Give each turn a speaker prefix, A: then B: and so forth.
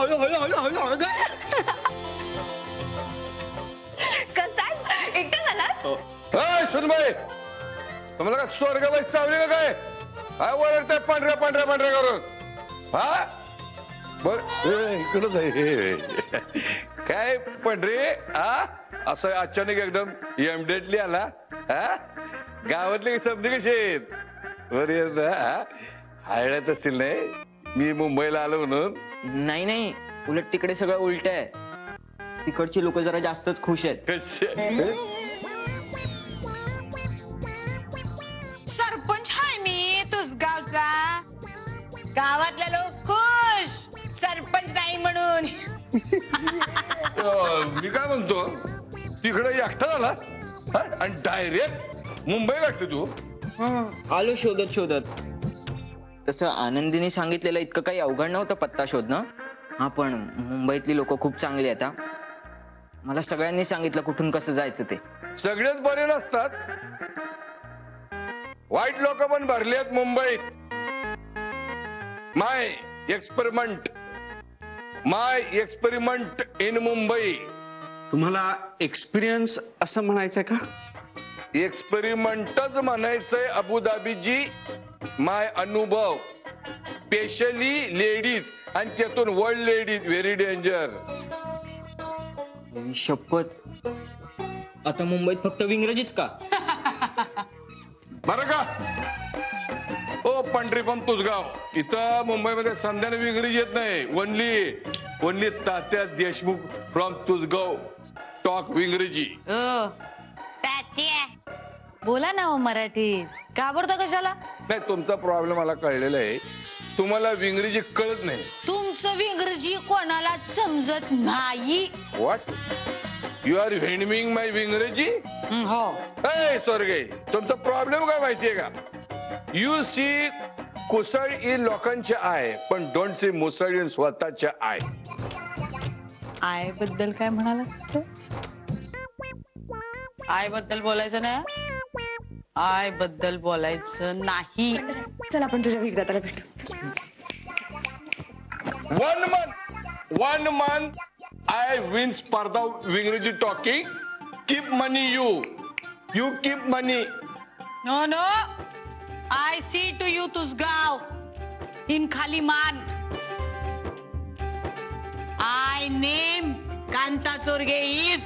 A: हळू हळू हळू हळू हळू
B: कसा एकटा झालास?
C: सुनबाई तुम्हाला का स्वर्गबाई चावली का काय? काय ओरडताय पांढऱ्या पांढऱ्या पांढऱ्या करून? हा बर इकडच आहे. काय पांढरे हा असं अचानक एकदम इमिडिएटली आला? हा गावातले समजे कसे आहेत? बरं हायळ्यात असतील नाही मी मुंबईला आलो म्हणून?
A: नाही नाही, उलट तिकडे सगळं उलट आहे. तिकडची लोक जरा जास्तच खुश आहेत.
B: सरपंच हाय मी तुसगावचा. गावातले लोक खुश, सरपंच नाही म्हणून.
C: मी काय म्हणतो तिकडे एकटा झाला आणि डायरेक्ट मुंबई गाठली तू?
A: आलो शोधत शोधत. तसं आनंदीने सांगितलेलं इतकं काही अवघड नव्हतं पत्ता शोधणं. हा पण मुंबईतली लोक खूप चांगली आहेत. मला सगळ्यांनी सांगितलं कुठून कसं जायचं ते.
C: सगळेच बरे नसतात, वाईट लोक पण भरले आहेत मुंबईत. माय एक्सपेरिमेंट इन मुंबई.
D: तुम्हाला एक्सपिरियन्स असं म्हणायचंय का?
C: एक्सपेरिमेंटच म्हणायचंय अबुधाबीजी. माय अनुभव स्पेशली लेडीज आणि त्यातून वर्ल्ड लेडीज व्हेरी डेंजर.
A: शपथ, आता मुंबईत फक्त इंग्रजीच का?
C: बरं का ओ पंढरी पण तुसगाव, इथं मुंबईमध्ये संध्याने विंग्रजी येत नाही. Only Tatya Deshmukh from Tusgaon talk विंग्रजी.
B: तात्या बोला ना हो मराठी, घाबरता कशाला?
C: नाही तुमचा प्रॉब्लेम मला कळलेला आहे, तुम्हाला विंग्रजी कळत नाही.
B: तुमचं इंग्रजी कोणाला समजत नाही.
C: व्हॉट यू आर व्हेंडमिंग माय विंग्रजी?
B: हो.
C: स्वर्गे तुमचा प्रॉब्लेम काय माहितीये का? यू सी कुसळ इन लोकांचे आय पण डोंट सी मुसळ इन स्वतःच्या आय.
B: आय बद्दल काय म्हणाला? आय बद्दल बोलायचं नाही. आय बद्दल बोलायचं नाही.
E: चल आपण तुझ्या विक्रेत्याला भेटू.
C: 1 month I win स्पर्धा विंग्रजी talking. Keep money you keep money.
B: No no, I see to you Tusgaon in खालीमान. I name Kanta Chorge is